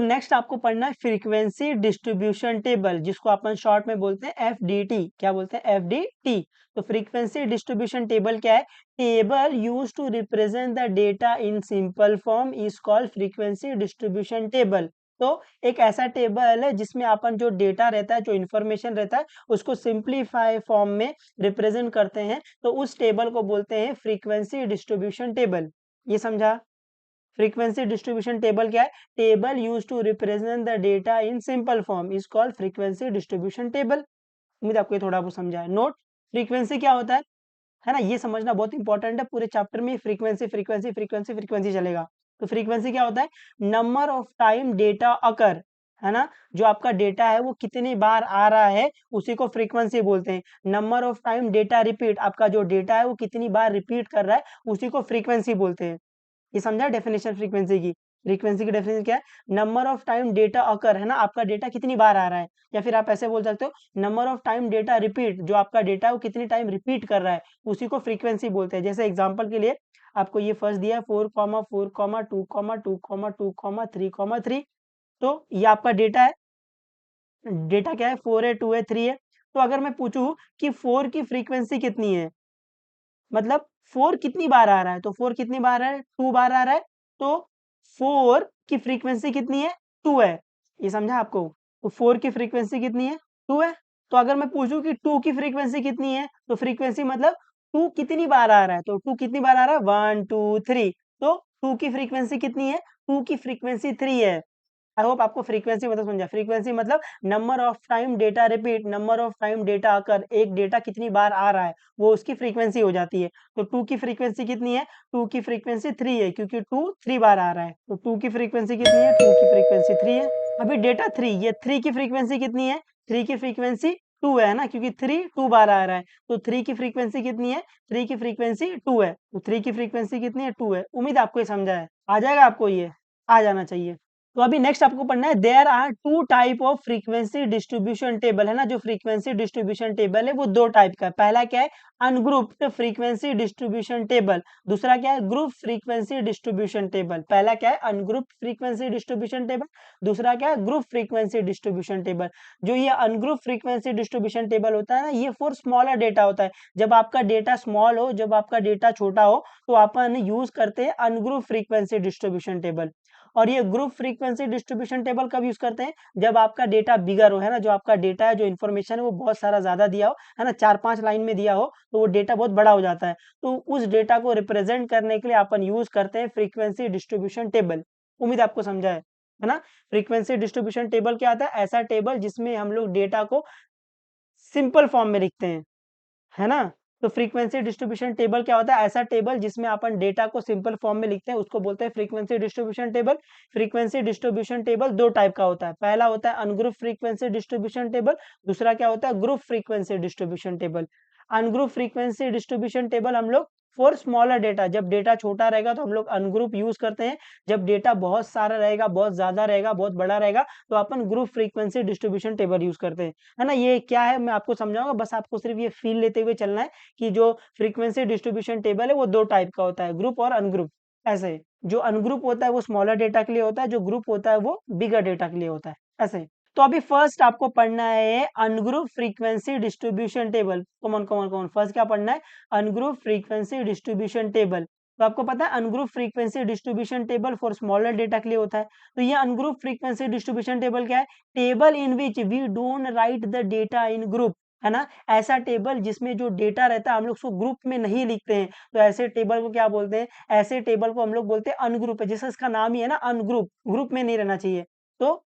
Next आपको पढ़ना है फ्रीक्वेंसी डिस्ट्रीब्यूशन टेबल, जिसको अपन शॉर्ट में बोलते हैं एफडीटी। क्या बोलते हैं? एफडीटी। तो फ्रीक्वेंसी डिस्ट्रीब्यूशन टेबल क्या है? Table use to represent the data in simple form is called frequency distribution table. तो एक ऐसा टेबल है जिसमें अपन जो डेटा रहता है, जो इन्फॉर्मेशन रहता है, उसको सिंप्लीफाई फॉर्म में रिप्रेजेंट करते हैं, तो उस टेबल को बोलते हैं फ्रीक्वेंसी डिस्ट्रीब्यूशन टेबल। ये समझा? फ्रीक्वेंसी डिस्ट्रीब्यूशन टेबल क्या है? Table use to represent the data in simple form is called frequency distribution table. उम्मीद आपको ये थोड़ा बहुत समझा है। नोट, फ्रीक्वेंसी क्या होता है ना? ये समझना बहुत इंपॉर्टेंट है। पूरे चैप्टर में फ्रीक्वेंसी फ्रीक्वेंसी फ्रीक्वेंसी फ्रीक्वेंसी चलेगा। तो फ्रीक्वेंसी क्या होता है? नंबर ऑफ टाइम डेटा अकर, है ना? जो आपका डेटा है वो कितनी बार आ रहा है, उसी को फ्रीक्वेंसी बोलते हैं। Number of time data repeat, आपका जो डेटा है वो कितनी बार रिपीट कर रहा है, उसी को फ्रीक्वेंसी बोलते हैं। ये समझा डेफिनेशन फ्रीक्वेंसी की? फ्रीक्वेंसी की डेफिनेशन क्या है? नंबर ऑफ टाइम डेटा अकर, है ना? आपका डेटा कितनी बार आ रहा है, या फिर आप ऐसे बोल सकते हो number of time data repeat, जो आपका डेटा है वो कितनी टाइम रिपीट कर रहा है, उसी को फ्रीक्वेंसी बोलते हैं। जैसे एग्जांपल के लिए आपको ये फर्स्ट दिया है 4,4,2,2,3,3 तो ये आपका डेटा है। डेटा क्या है? 4 है, 2 है, 3 है। तो अगर मैं पूछूं कि 4 की फ्रीक्वेंसी कितनी है, मतलब 4 कितनी बार आ रहा है, तो 4 कितनी बार है? 2 बार आ रहा है। तो 4 की फ्रीक्वेंसी कितनी है? 2 है। ये समझा आपको? तो 4 की फ्रीक्वेंसी कितनी है? 2 है। तो अगर मैं पूछूं कि 2 की फ्रीक्वेंसी कितनी है, तो फ्रीक्वेंसी मतलब 2 कितनी बार आ रहा है, तो 2 कितनी बार आ रहा है? 1 2 3। तो 2 की फ्रीक्वेंसी कितनी है? 2 की फ्रीक्वेंसी 3 है। आई होप आपको फ्रीक्वेंसी मतलब समझा। फ्रीक्वेंसी मतलब number of time data repeat, number of time data आकर, एक डेटा कितनी बार आ रहा है, वो उसकी फ्रीक्वेंसी हो जाती है। तो 2 की फ्रीक्वेंसी कितनी है? 2 की फ्रीक्वेंसी 3 है, क्योंकि 2 3 बार आ रहा है। तो 2 की फ्रीक्वेंसी कितनी है? 2 की फ्रीक्वेंसी 3 है। अभी डेटा 3, ये 3 की फ्रीक्वेंसी कितनी है? 3 की फ्रीक्वेंसी 2 है ना, क्योंकि 3 2 बार आ रहा है। तो 3 की फ्रीक्वेंसी कितनी है? 3 की फ्रीक्वेंसी 2 है। तो 3 की फ्रीक्वेंसी कितनी है? 2 है। उम्मीद आपको ये समझा है। आ जाएगा आपको ये? आ जाना चाहिए। तो अभी नेक्स्ट आपको पढ़ना है there are two type of frequency distribution table, है ना? जो फ्रीक्वेंसी डिस्ट्रीब्यूशन टेबल है वो दो टाइप का है। पहला क्या है? Ungrouped frequency distribution table. दूसरा क्या है? Group frequency distribution table. पहला क्या है? Ungrouped frequency distribution table. दूसरा क्या है? Group frequency distribution table. जो ये अनग्रुप फ्रीक्वेंसी डिस्ट्रीब्यूशन टेबल होता है ना, ये फॉर स्मॉलर डेटा होता है। जब आपका डेटा स्मॉल हो, जब आपका डेटा छोटा हो, तो अपन यूज करते हैं अनग्रुप फ्रीक्वेंसी डिस्ट्रीब्यूशन टेबल। और ये ग्रुप फ्रीक्वेंसी डिस्ट्रीब्यूशन टेबल कब यूज करते हैं? जब आपका डेटा बिगर हो, है ना? जो आपका डेटा है, जो इन्फॉर्मेशन है, वो बहुत सारा ज्यादा दिया हो, है ना? 4-5 लाइन में दिया हो, तो वो डेटा बहुत बड़ा हो जाता है। तो उस डेटा को रिप्रेजेंट करने के लिए अपन यूज करते हैं फ्रीक्वेंसी डिस्ट्रीब्यूशन टेबल। उम्मीद आपको समझा है ना? फ्रीक्वेंसी डिस्ट्रीब्यूशन टेबल क्या आता है? ऐसा टेबल जिसमें हम लोग डेटा को सिंपल फॉर्म में लिखते हैं, है ना? तो फ्रीक्वेंसी डिस्ट्रीब्यूशन टेबल क्या होता है? ऐसा टेबल जिसमें अपन डेटा को सिंपल फॉर्म में लिखते हैं, उसको बोलते हैं frequency distribution table. Frequency distribution table दो टाइप का होता है। पहला होता है अनग्रुप फ्रीक्वेंसी डिस्ट्रीब्यूशन टेबल। दूसरा क्या होता है? Group frequency distribution table. Ungroup frequency distribution table हम लोग फॉर स्मॉलर डेटा, जब डेटा छोटा रहेगा तो हम लोग अनग्रुप यूज करते हैं। जब डेटा बहुत सारा रहेगा, बहुत ज्यादा रहेगा, बहुत बड़ा रहेगा, तो अपन group frequency distribution table use करते हैं, है ना? ये क्या है मैं आपको समझाऊंगा, बस आपको सिर्फ ये फील लेते हुए चलना है कि जो फ्रीक्वेंसी डिस्ट्रीब्यूशन टेबल है वो दो टाइप का होता है, ग्रुप और अनग्रुप। ऐसे जो अनग्रुप होता है वो स्मॉलर डेटा के लिए होता है, जो ग्रुप होता है वो बिगर डेटा के लिए होता है। ऐसे तो अभी फर्स्ट आपको पढ़ना है अनग्रुप फ्रीक्वेंसी डिस्ट्रीब्यूशन टेबल। कौन कौन कौन फर्स्ट क्या पढ़ना है? Ungroup frequency distribution table. तो आपको पता है ungroup frequency distribution table for smaller data के लिए होता है। तो ये अनग्रुप फ्रीक्वेंसी डिस्ट्रीब्यूशन टेबल क्या है? Table in which we don't write the data in group, है ना? ऐसा टेबल जिसमें जो डेटा रहता है हम लोग उसको ग्रुप में नहीं लिखते हैं, तो ऐसे टेबल को क्या बोलते हैं? ऐसे टेबल को हम लोग बोलते हैं अनग्रुप है, जैसे इसका नाम ही है ना अनग्रुप, ग्रुप में नहीं रहना चाहिए। तो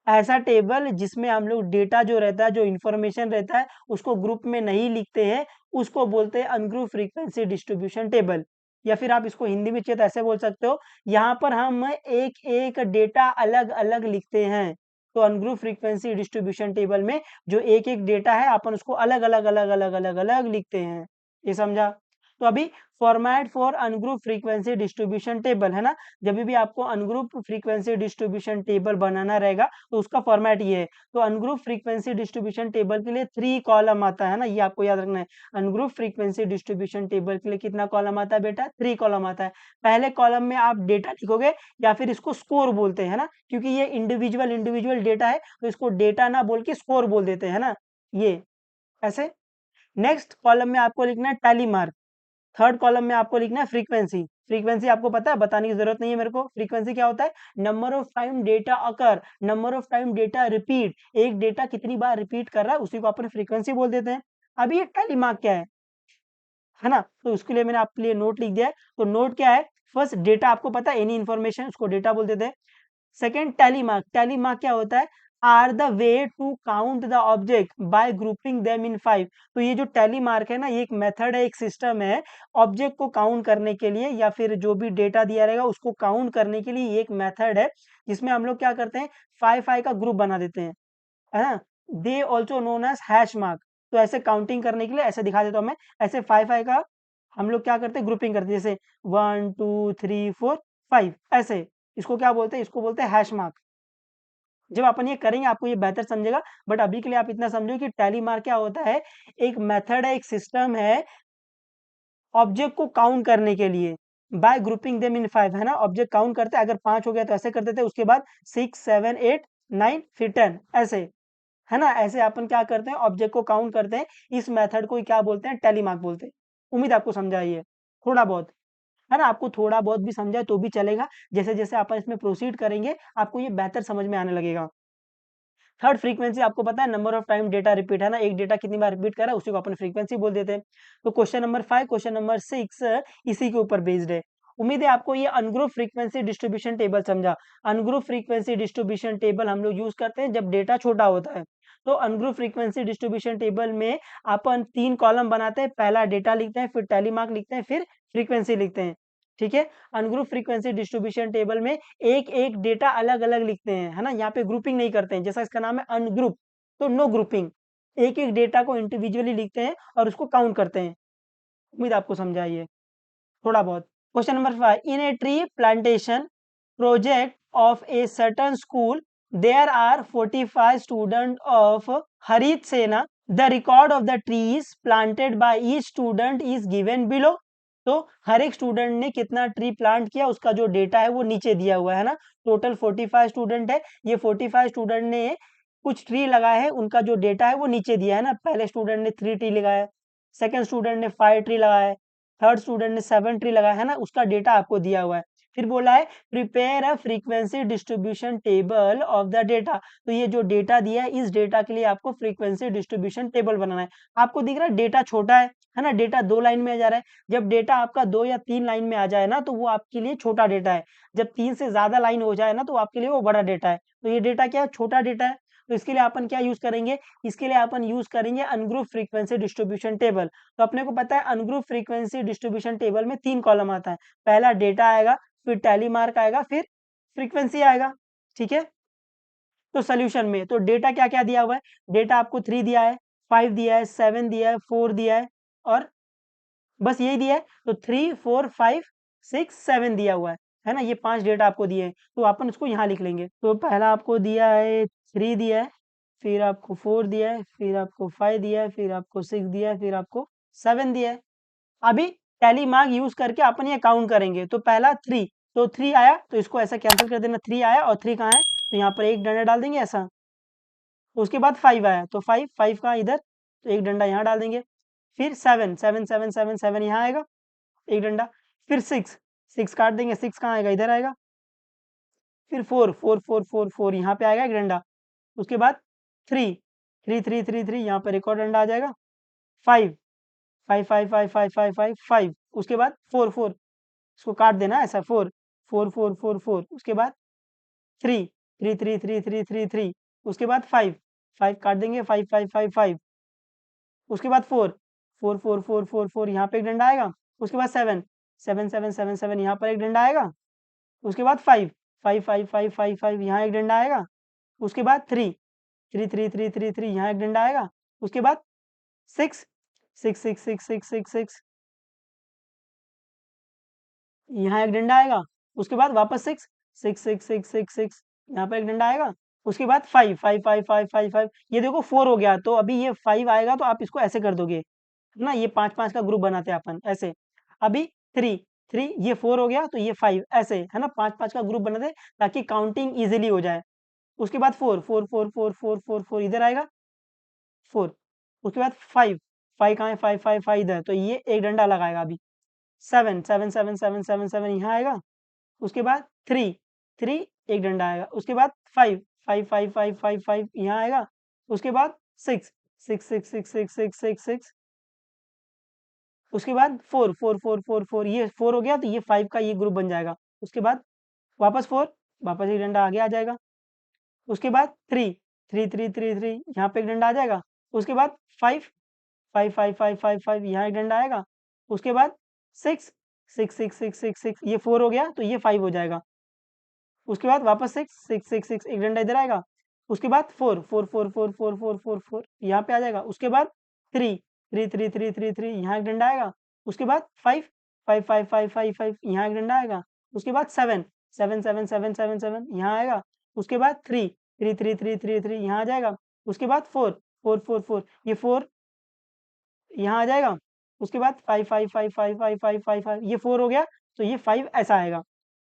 ऐसा टेबल जिसमें हम लोग डेटा जो रहता है, जो इंफॉर्मेशन रहता है, उसको ग्रुप में नहीं लिखते हैं, उसको बोलते हैं अनग्रुप फ्रीक्वेंसी डिस्ट्रीब्यूशन टेबल। या फिर आप इसको हिंदी में चाहिए तो ऐसे बोल सकते हो, यहाँ पर हम एक एक डेटा अलग अलग लिखते हैं। तो अनग्रुप फ्रीक्वेंसी डिस्ट्रीब्यूशन टेबल में जो एक एक डेटा है अपन उसको अलग अलग अलग अलग अलग अलग लिखते हैं। ये समझा? तो अभी format for ungroup frequency distribution table है ना, जब भी आपको अनग्रुप फ्रीक्वेंसी डिस्ट्रीब्यूशन टेबल बनाना रहेगा तो उसका फॉर्मेट ये है। तो अनग्रुप फ्रीक्वेंसी डिस्ट्रीब्यूशन टेबल के लिए 3 कॉलम आता है ना, ये आपको याद रखना है। अनग्रुप फ्रीक्वेंसी डिस्ट्रीब्यूशन टेबल के लिए कितना कॉलम आता है बेटा? 3 कॉलम आता है। पहले कॉलम में आप डेटा लिखोगे या फिर इसको स्कोर बोलते हैं ना, क्योंकि ये इंडिविजुअल इंडिविजुअल डेटा है तो इसको डेटा ना बोल के स्कोर बोल देते हैं ना, ये ऐसे। नेक्स्ट कॉलम में आपको लिखना है टैली मार्क। थर्ड कॉलम में आपको लिखना है फ्रीक्वेंसी। फ्रीक्वेंसी आपको पता है, बताने की जरूरत नहीं है मेरे को। फ्रीक्वेंसी क्या होता है? Number of time data occur, number of time data repeat, एक डेटा कितनी बार रिपीट कर रहा है उसी को अपन फ्रीक्वेंसी बोल देते हैं। अब ये टैली मार्क क्या है ना, तो उसके लिए मैंने आपके लिए नोट लिख दिया है। तो नोट क्या है? फर्स्ट डेटा आपको पता है, एनी इन्फॉर्मेशन, उसको डेटा बोल देते हैं। Second tally mark. Tally mark क्या होता है? Are the way to count the object by grouping them in 5। तो ये जो टैली मार्क है ना, ये एक मेथड है, एक सिस्टम है ऑब्जेक्ट को काउंट करने के लिए, या फिर जो भी डेटा दिया रहेगा उसको काउंट करने के लिए। ये एक मेथड है जिसमें हम लोग क्या करते हैं, 5 का ग्रुप बना देते हैं, है ना। They also known as hash mark. तो ऐसे काउंटिंग करने के लिए ऐसे दिखा देता हूँ मैं, ऐसे 5 का हम लोग क्या करते हैं, ग्रुपिंग करते हैं, जैसे 1 2 3 4 5 ऐसे। इसको क्या बोलते हैं? इसको बोलते हैं हैश मार्क। जब अपन ये करेंगे आपको ये बेहतर समझेगा, बट अभी के लिए आप इतना समझो कि टैली मार्क क्या होता है, एक मेथड है, एक सिस्टम है ऑब्जेक्ट को काउंट करने के लिए बाय ग्रुपिंग देम इन 5, है ना। ऑब्जेक्ट काउंट करते हैं, अगर 5 हो गया तो ऐसे कर देते हैं, उसके बाद 6 7 8 9 फिर 10 ऐसे, है ना। ऐसे अपन क्या करते हैं, ऑब्जेक्ट को काउंट करते हैं। इस मेथड को क्या बोलते हैं? टैली मार्क बोलते हैं। उम्मीद आपको समझा है ये थोड़ा बहुत, है ना। आपको थोड़ा बहुत भी समझा है तो भी चलेगा, जैसे जैसे अपन इसमें प्रोसीड करेंगे आपको ये बेहतर समझ में आने लगेगा। थर्ड फ्रीक्वेंसी आपको पता है, number of time data repeat, है ना। एक डेटा कितनी बार रिपीट कर रहा है उसी को अपन फ्रीक्वेंसी बोल देते हैं। तो क्वेश्चन नंबर 5, क्वेश्चन नंबर 6 इसी के ऊपर बेस्ड है। उम्मीद है आपको ये अनग्रुप फ्रीक्वेंसी डिस्ट्रीब्यूशन टेबल समझा। अनग्रुप फ्रीक्वेंसी डिस्ट्रीब्यूशन टेबल हम लोग यूज करते हैं जब डेटा छोटा होता है। तो अनग्रुप फ्रीक्वेंसी डिस्ट्रीब्यूशन टेबल में अपन 3 कॉलम बनाते हैं, पहला डेटा लिखते हैं, फिर टैली मार्क लिखते हैं, फिर फ्रीक्वेंसी लिखते हैं, ठीक है। अनग्रुप फ्रीक्वेंसी डिस्ट्रीब्यूशन टेबल में एक एक डेटा अलग अलग लिखते हैं, है ना। यहाँ पे ग्रुपिंग नहीं करते हैं, जैसा इसका नाम है अनग्रुप, तो नो ग्रुपिंग। एक एक डेटा को इंडिविजुअली लिखते हैं और उसको काउंट करते हैं। उम्मीद आपको समझा ये थोड़ा बहुत। Question number 5, in a tree plantation project of a certain school there are 45 student of Harit Sena. The record of the trees planted by each student is given below. तो हर एक स्टूडेंट ने कितना ट्री प्लांट किया उसका जो डेटा है वो नीचे दिया हुआ है ना। टोटल 45 स्टूडेंट है, ये 45 स्टूडेंट ने कुछ ट्री लगाए हैं, उनका जो डेटा है वो नीचे दिया है ना। पहले स्टूडेंट ने 3 ट्री लगाया, सेकंड स्टूडेंट ने 5 ट्री लगाया, थर्ड स्टूडेंट ने 7 ट्री लगाया, है ना। उसका डेटा आपको दिया हुआ है। फिर बोला है prepare a frequency distribution table of the data. तो ये जो डेटा दिया है इस डेटा के लिए आपको फ्रीक्वेंसी डिस्ट्रीब्यूशन टेबल बनाना है। आपको दिख रहा है डेटा छोटा है ना, डेटा 2 लाइन में आ जा रहा है। जब डेटा आपका 2 या 3 लाइन में आ जाए ना तो वो आपके लिए छोटा डेटा है। जब 3 से ज्यादा लाइन हो जाए ना तो आपके लिए वो बड़ा डेटा है। तो ये डेटा क्या है? छोटा डेटा है। तो इसके लिए अपन क्या यूज करेंगे? इसके लिए अपन यूज करेंगे अनग्रुप फ्रीक्वेंसी डिस्ट्रीब्यूशन टेबल। तो अपने को पता है अनग्रुप फ्रीक्वेंसी डिस्ट्रीब्यूशन टेबल में 3 कॉलम आता है, पहला डेटा आएगा, फिर टैली मार्क आएगा, फिर फ्रीक्वेंसी आएगा, ठीक है। तो सोल्यूशन में तो डेटा क्या क्या दिया हुआ है? डेटा आपको 3 दिया है, 5 दिया है, 7 दिया है, 4 दिया है, और बस यही दिया है। तो 3 4 5 6 7 दिया हुआ है ना। ये 5 डेटा आपको दिए हैं, तो अपन उसको यहाँ लिख लेंगे। तो पहला आपको दिया है 3 दिया है, फिर आपको 4 दिया है, फिर आपको 5 दिया है, फिर आपको 6 दिया है, फिर आपको 7 दिया है। अभी टैली मार्क यूज करके अपन ये काउंट करेंगे। तो पहला 3, तो 3 आया तो इसको ऐसा कैंसिल कर देना, 3 आया और 3 कहाँ है तो यहाँ पर एक डंडा डाल देंगे ऐसा। उसके बाद 5 आया तो 5 5 कहाँ इधर, तो एक डंडा यहाँ डाल देंगे। फिर 7 7 7 7 7 यहाँ आएगा एक डंडा। फिर 6 6 काट देंगे, 6 कहाँ आएगा इधर आएगा। फिर 4 4 4 4 4 यहाँ पे आएगा एक डंडा। उसके बाद 3 3 3 3 3 यहाँ पर एक और डंडा आ जाएगा। 5 5 5 5 5 5 5 5 उसके बाद 4 4 इसको काट देना ऐसा, 4 4 4 4 4 उसके बाद 3 3 3 3 3 3 3 उसके बाद 5 5 काट देंगे, 5 5 5 5 उसके बाद 4 4 4 4 4 4 यहाँ पे एक डंडा आएगा। उसके बाद 7 7 7 7 7 यहाँ पर एक डंडा आएगा। उसके बाद 5 5 5 5 5 5 यहाँ एक डंडा आएगा। उसके बाद 3 3 3 3 3 3 यहाँ एक डंडा आएगा। उसके बाद 6 6 6 6 6 6 6 यहाँ एक डंडा आएगा, उसके बाद वापस 6 6 6 6 6 6, यहाँ पे एक डंडा आएगा, उसके बाद 5 5 5 5 5 5, ये देखो 4 हो गया, तो अभी ये 5 आएगा तो आप इसको ऐसे कर दोगे, है ना? ये 5-5 का ग्रुप बनाते हैं अपन ऐसे। अभी 3 3, ये 4 हो गया तो ये 5 ऐसे, है ना? 5-5 का ग्रुप बनाते हैं ताकि काउंटिंग ईज़िली हो जाए। उसके बाद 4 4 4 4 4 4 4 इधर आएगा 4, उसके बाद 5 5 कहाँ है? 5 5 5 इधर, तो ये एक डंडा लगाएगा अभी। 7 7 7 7 7 7 यहाँ आएगा, उसके बाद 3 3, एक डंडा आएगा, उसके बाद 5 5 5 5 5 5 यहाँ आएगा, उसके बाद 6 6 6 6 6 6 6 6, उसके बाद 4 4 4 4 4, ये 4 हो गया तो ये 5 का ये ग्रुप बन जाएगा। उसके बाद वापस 4, वापस एक डंडा आगे आ जाएगा। उसके बाद 3 3 3 3 3, यहाँ पे एक डंडा आ जाएगा। उसके बाद 5 5 5 5 5 5, यहाँ एक डंडा आएगा। उसके बाद 6 6 6 6 6 6, ये 4 हो गया तो ये 5 हो जाएगा। उसके बाद वापस 6 6 6 6, एक डंडा इधर आएगा। उसके बाद 4 4 4 4 4 4 4 4, यहाँ पे आ जाएगा। उसके बाद 3 3 3 3 3 3, यहाँ एक डंडा आएगा। उसके बाद 5 5 5 5 5 5, यहाँ एक डंडा आएगा। उसके बाद 7 7 7 7 7 7, यहाँ आएगा। उसके बाद 3 3 3 3 3 3, यहाँ आ जाएगा। उसके बाद 4 4 4 4, ये 4 यहाँ आ जाएगा। उसके बाद 5 5 5 5 5 5 5 5, ये 4 हो गया तो ये 5 ऐसा आएगा।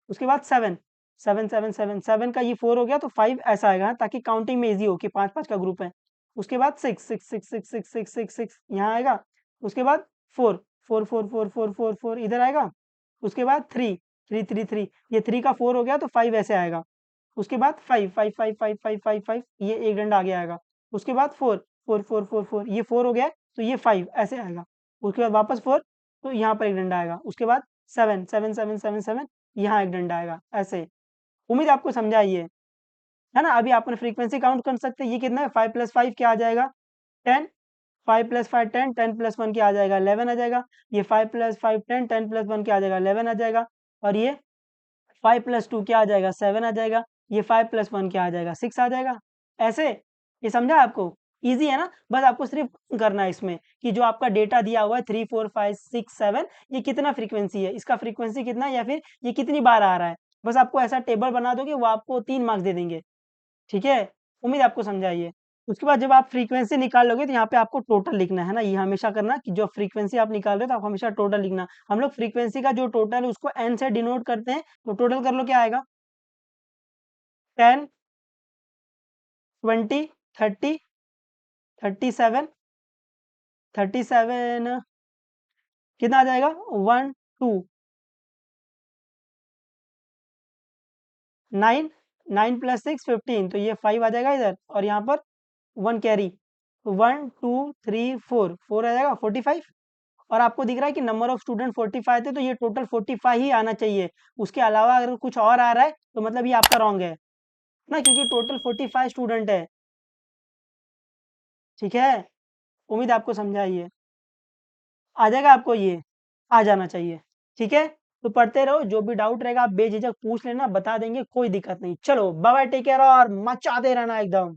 उसके बाद 7 7 7 7 7 का ये 4 हो गया तो 5 ऐसा आएगा, ताकि काउंटिंग में ईज़ी हो कि 5-5 का ग्रुप है। उसके बाद 6 6 6 6 6 6 6 6, यहाँ आएगा। उसके बाद 4 4 4 4 4 4 4, इधर आएगा। उसके बाद 3 3 3 3, ये 3 का 4 हो गया तो 5 ऐसे आएगा। उसके बाद 5 5 5 5 5 5 5, ये एक डंडा आगे आएगा। उसके बाद 4 4 4 4 4, ये 4 हो गया है तो ये 5 ऐसे आएगा। उसके बाद वापस 4, तो यहाँ पर एक डंडा आएगा। उसके बाद 7 7 7 7 7, यहाँ एक डंडा आएगा ऐसे। उम्मीद है आपको समझा ये, है ना? अभी अपन फ्रीक्वेंसी काउंट कर सकते हैं, ये कितना है? 5 + 5 क्या आ जाएगा? 10, 5 + 5 10, 10 + 1 क्या आ जाएगा? 11 आ जाएगा। ये 5 + 5 10, 10 + 1 क्या आ जाएगा? 11 आ जाएगा। और ये 5 + 2 क्या आ जाएगा? 7 आ जाएगा। ये 5 + 1 क्या आ जाएगा? 6 आ जाएगा। ऐसे, ये समझा आपको? ईज़ी है ना? बस आपको सिर्फ़ करना है इसमें कि जो आपका डेटा दिया हुआ है 3 4 5 6 7, ये कितना फ्रीक्वेंसी है? इसका फ्रीक्वेंसी कितना है या फिर ये कितनी बार आ रहा है? बस आपको ऐसा टेबल बना दोगे, वो आपको 3 मार्क्स दे देंगे। ठीक है? उम्मीद है आपको समझ आई है। उसके बाद जब आप फ्रीक्वेंसी निकाल लोगे तो यहाँ पे आपको टोटल लिखना है ना? ये हमेशा करना कि जो फ्रीक्वेंसी आप निकाल रहे हो तो आप हमेशा टोटल लिखना। हम लोग फ्रीक्वेंसी का जो टोटल है उसको n से डिनोट करते हैं, तो टोटल कर लो क्या आएगा? 10 20 30 37 37, कितना आ जाएगा? 1 2 9 9 + 6 15, तो ये 5 आ जाएगा इधर, और यहाँ पर 1 कैरी, 1 2 3 4 4 आ जाएगा 45। और आपको दिख रहा है कि नंबर ऑफ स्टूडेंट 45 थे, तो ये टोटल 45 ही आना चाहिए। उसके अलावा अगर कुछ और आ रहा है तो मतलब ये आपका रॉन्ग है ना, क्योंकि टोटल 45 स्टूडेंट है। ठीक है? उम्मीद है आपको समझा ये। आ जाएगा आपको ये, आ जाना चाहिए। ठीक है? तो पढ़ते रहो, जो भी डाउट रहेगा आप बेझिझक पूछ लेना, बता देंगे, कोई दिक्कत नहीं। चलो बाय बाय, टेक केयर और मचाते रहना एकदम।